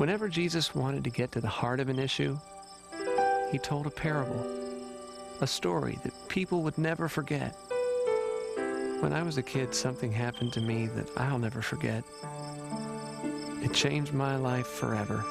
Whenever Jesus wanted to get to the heart of an issue, he told a parable, a story that people would never forget. When I was a kid, something happened to me that I'll never forget. It changed my life forever.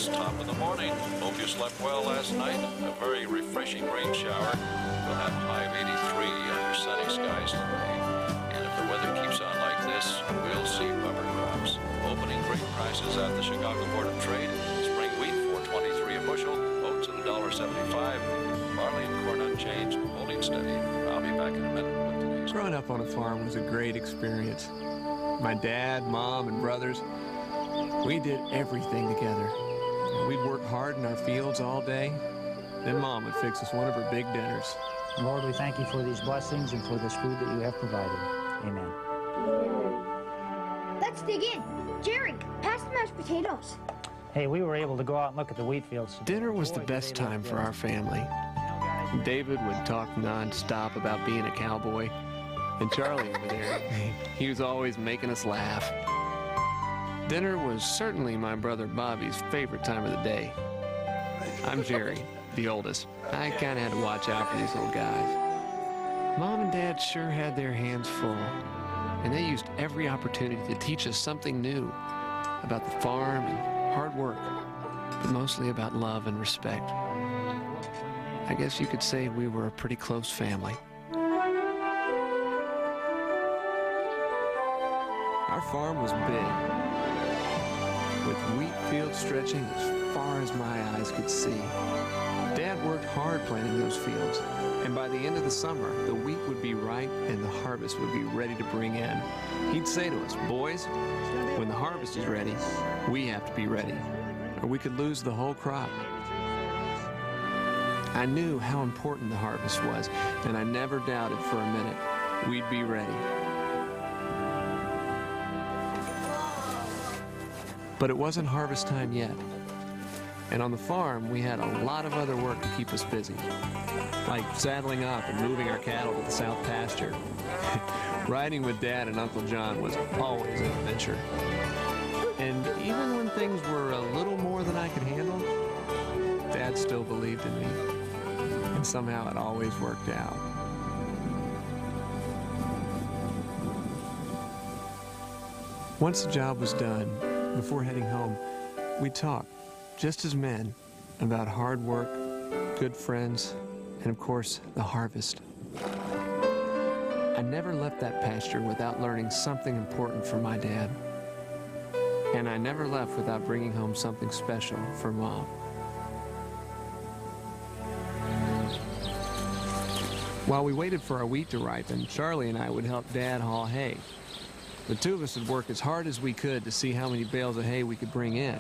Top of the morning. Hope you slept well last night. A very refreshing rain shower. We'll have a high of 83 under sunny skies today. And if the weather keeps on like this, we'll see bumper crops. Opening grain prices at the Chicago Board of Trade. Spring wheat $4.23 a bushel. Oats at $1.75. Barley and corn unchanged, holding steady. I'll be back in a minute with today's. Growing up on a farm was a great experience. My dad, mom, and brothers, we did everything together. We'd work hard in our fields all day. Then Mom would fix us one of her big dinners. Lord, we thank you for these blessings and for this food that you have provided. Amen. Let's dig in. Jerry, pass the mashed potatoes. Hey, we were able to go out and look at the wheat fields. Dinner was the best time for our family. David would talk non-stop about being a cowboy. And Charlie over there, he was always making us laugh. Dinner was certainly my brother Bobby's favorite time of the day. I'm Jerry, the oldest. I kind of had to watch out for these little guys. Mom and Dad sure had their hands full, and they used every opportunity to teach us something new about the farm and hard work, but mostly about love and respect. I guess you could say we were a pretty close family. Our farm was big, with wheat fields stretching as far as my eyes could see. Dad worked hard planting those fields, and by the end of the summer, the wheat would be ripe and the harvest would be ready to bring in. He'd say to us, "Boys, when the harvest is ready, we have to be ready, or we could lose the whole crop." I knew how important the harvest was, and I never doubted for a minute we'd be ready. But it wasn't harvest time yet. And on the farm, we had a lot of other work to keep us busy, like saddling up and moving our cattle to the south pasture. Riding with Dad and Uncle John was always an adventure. And even when things were a little more than I could handle, Dad still believed in me. And somehow it always worked out. Once the job was done, before heading home, we'd talk, just as men, about hard work, good friends, and of course, the harvest. I never left that pasture without learning something important from my dad. And I never left without bringing home something special for Mom. While we waited for our wheat to ripen, Charlie and I would help Dad haul hay. The two of us would work as hard as we could to see how many bales of hay we could bring in.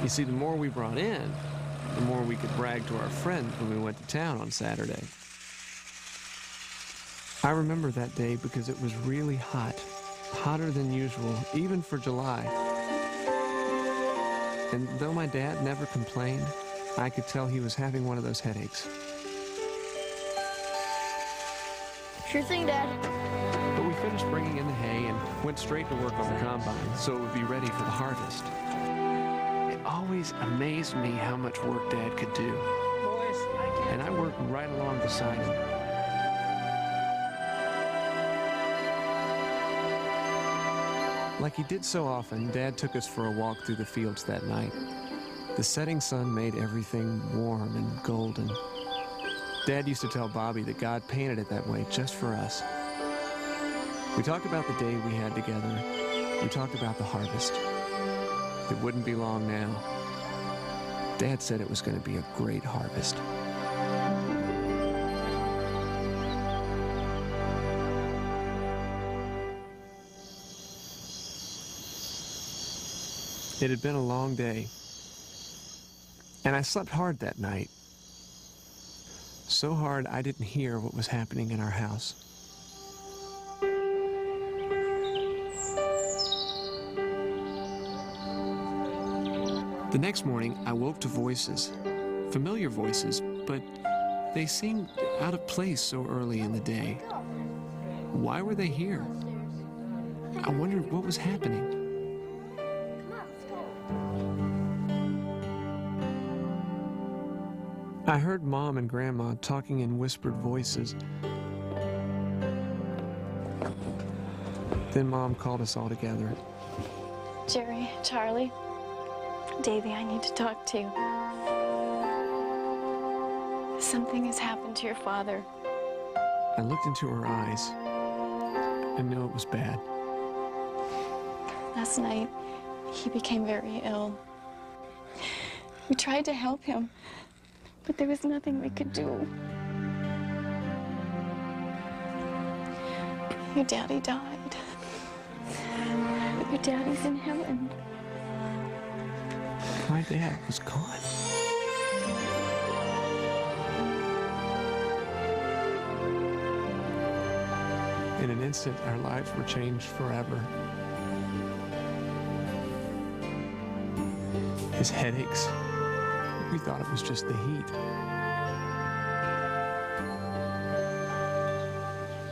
You see, the more we brought in, the more we could brag to our friends when we went to town on Saturday. I remember that day because it was really hot, hotter than usual, even for July. And though my dad never complained, I could tell he was having one of those headaches. Sure thing, Dad. But we finished bringing in the hay and went straight to work on the combine so it would be ready for the harvest. It always amazed me how much work Dad could do. And I worked right along beside him. Like he did so often, Dad took us for a walk through the fields that night. The setting sun made everything warm and golden. Dad used to tell Bobby that God painted it that way just for us. We talked about the day we had together. We talked about the harvest. It wouldn't be long now. Dad said it was going to be a great harvest. It had been a long day, and I slept hard that night. So hard I didn't hear what was happening in our house. The next morning, I woke to voices, familiar voices, but they seemed out of place so early in the day. Why were they here? I wondered what was happening. I heard Mom and Grandma talking in whispered voices. Then Mom called us all together. Jerry, Charlie, Davy, I need to talk to you. Something has happened to your father. I looked into her eyes and knew it was bad. Last night, he became very ill. We tried to help him, but there was nothing we could do. Your daddy died. But your daddy's in heaven. My dad was gone. In an instant, our lives were changed forever. His headaches, we thought it was just the heat.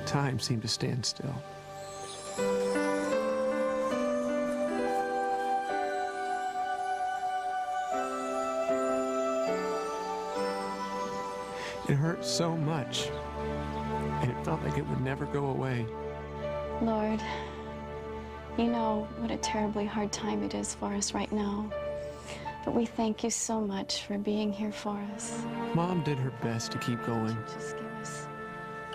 Time seemed to stand still. It hurt so much, and it felt like it would never go away. Lord, you know what a terribly hard time it is for us right now. But we thank you so much for being here for us. Mom did her best to keep going. Just give us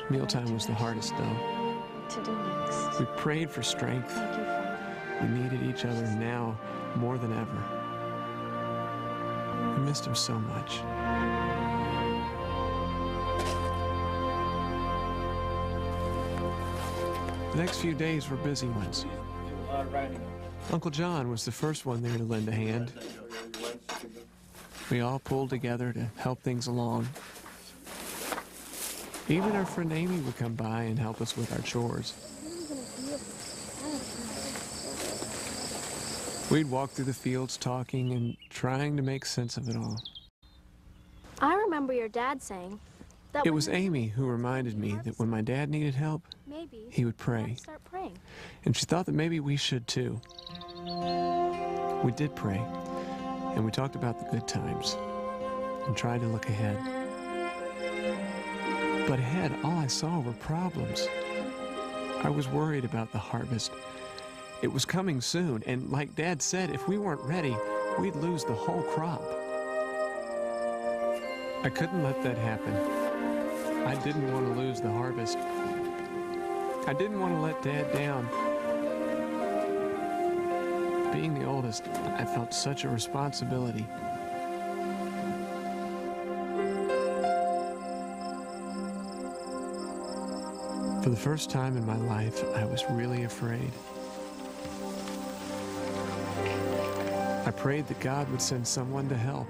Mealtime was the hardest, though. what to do next. We prayed for strength. Thank you, Father. We needed each other now more than ever. We missed him so much. The next few days were busy ones. Uncle John was the first one there to lend a hand. We all pulled together to help things along. Even our friend Amy would come by and help us with our chores. We'd walk through the fields talking and trying to make sense of it all. I remember your dad saying that It was Amy who reminded me that when my dad needed help, maybe he would pray. start praying. And she thought that maybe we should too. We did pray, and we talked about the good times and tried to look ahead. But ahead, all I saw were problems. I was worried about the harvest. It was coming soon, and like Dad said, if we weren't ready, we'd lose the whole crop. I couldn't let that happen. I didn't want to lose the harvest. I didn't want to let Dad down. Being the oldest, I felt such a responsibility. For the first time in my life, I was really afraid. I prayed that God would send someone to help.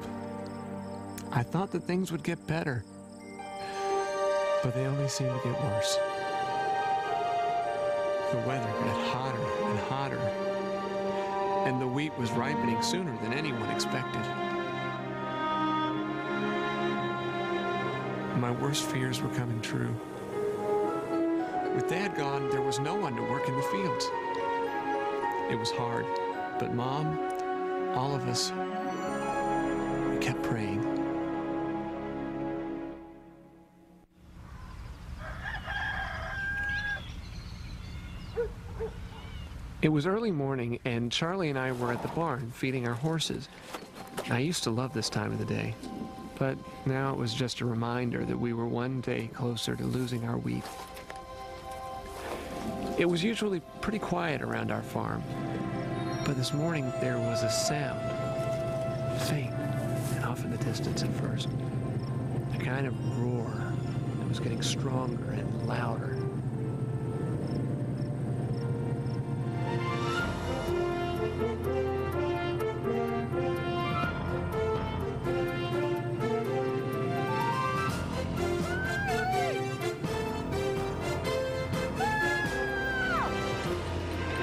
I thought that things would get better, but they only seemed to get worse. The weather got hotter and hotter, and the wheat was ripening sooner than anyone expected. My worst fears were coming true. With Dad gone, there was no one to work in the fields. It was hard, but Mom, all of us, we kept praying. It was early morning, and Charlie and I were at the barn feeding our horses. I used to love this time of the day, but now it was just a reminder that we were one day closer to losing our wheat. It was usually pretty quiet around our farm, but this morning there was a sound, faint and off distance at first. A kind of roar that was getting stronger and louder.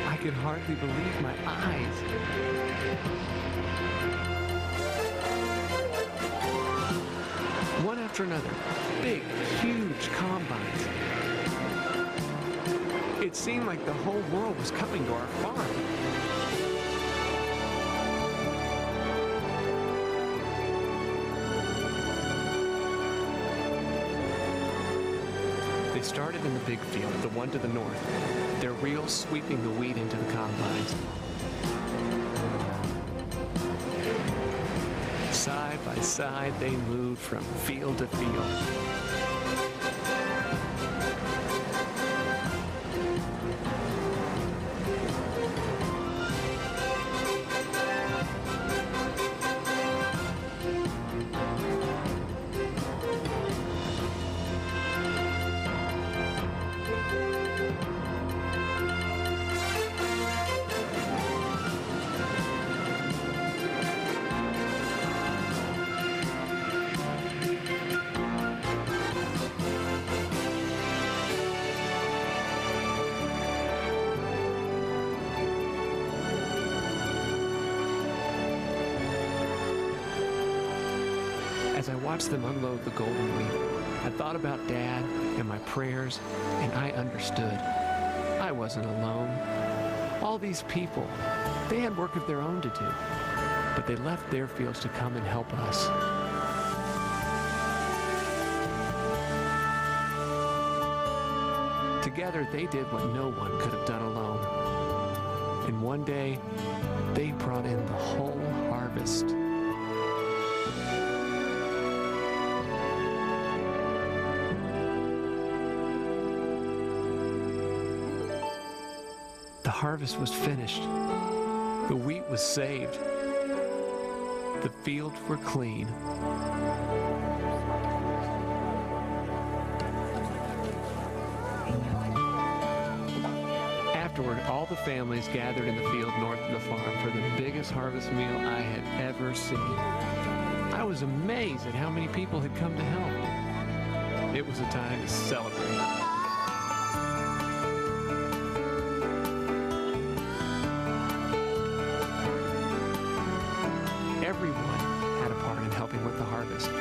I could hardly believe my eyes. One after another, big, huge combines. It seemed like the whole world was coming to our farm. They started in the big field, the one to the north, their reels sweeping the wheat into the combines. Side by side, they moved from field to field. As I watched them unload the golden wheat, I thought about Dad and my prayers, and I understood. I wasn't alone. All these people, they had work of their own to do, but they left their fields to come and help us. Together, they did what no one could have done alone. And one day, they brought in the whole harvest. The harvest was finished. The wheat was saved. The fields were clean. Afterward, all the families gathered in the field north of the farm for the biggest harvest meal I had ever seen. I was amazed at how many people had come to help. It was a time to celebrate. Everyone had a part in helping with the harvest.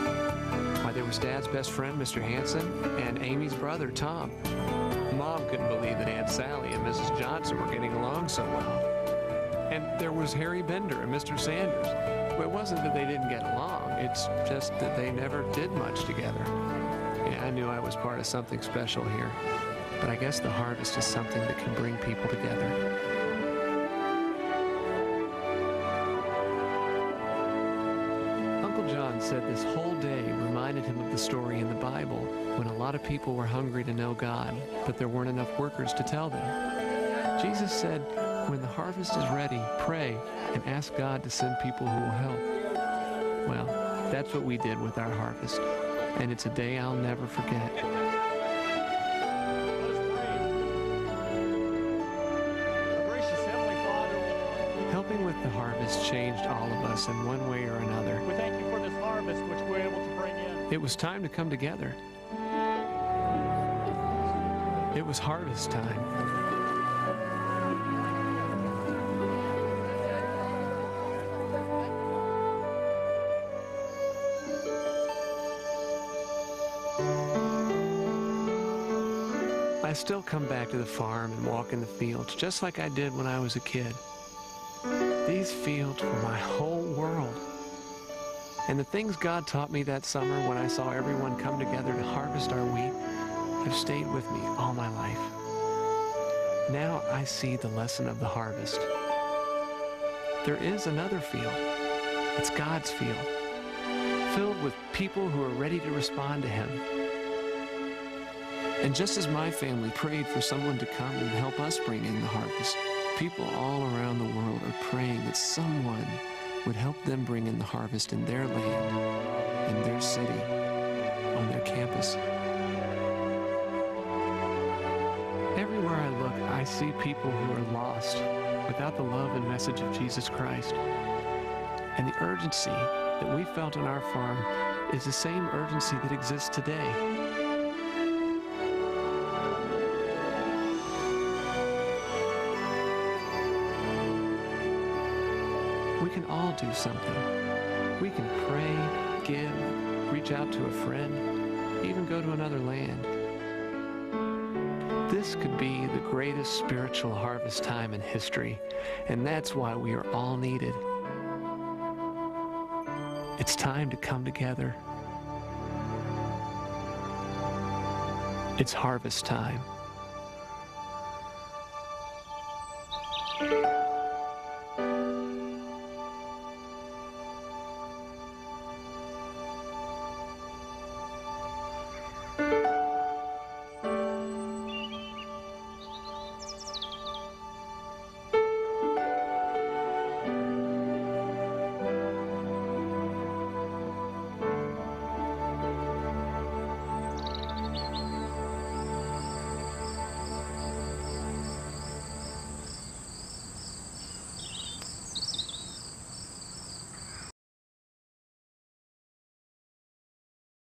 Why, there was Dad's best friend, Mr. Hanson, and Amy's brother, Tom. Mom couldn't believe that Aunt Sally and Mrs. Johnson were getting along so well. And there was Harry Bender and Mr. Sanders. Well, it wasn't that they didn't get along, it's just that they never did much together. Yeah, I knew I was part of something special here, but I guess the harvest is something that can bring people together. John said this whole day reminded him of the story in the Bible when a lot of people were hungry to know God, but there weren't enough workers to tell them. Jesus said, when the harvest is ready, pray and ask God to send people who will help. Well, that's what we did with our harvest, and it's a day I'll never forget. Helping with the harvest changed all of us in one way or another. We thank you for this harvest which we're able to bring in. It was time to come together. It was harvest time. I still come back to the farm and walk in the fields just like I did when I was a kid. These fields were my whole world. And the things God taught me that summer when I saw everyone come together to harvest our wheat have stayed with me all my life. Now I see the lesson of the harvest. There is another field. It's God's field, filled with people who are ready to respond to Him. And just as my family prayed for someone to come and help us bring in the harvest, people all around the world are praying that someone would help them bring in the harvest in their land, in their city, on their campus. Everywhere I look, I see people who are lost without the love and message of Jesus Christ. And the urgency that we felt on our farm is the same urgency that exists today. We can all do something. We can pray, give, reach out to a friend, even go to another land. This could be the greatest spiritual harvest time in history, and that's why we are all needed. It's time to come together. It's harvest time.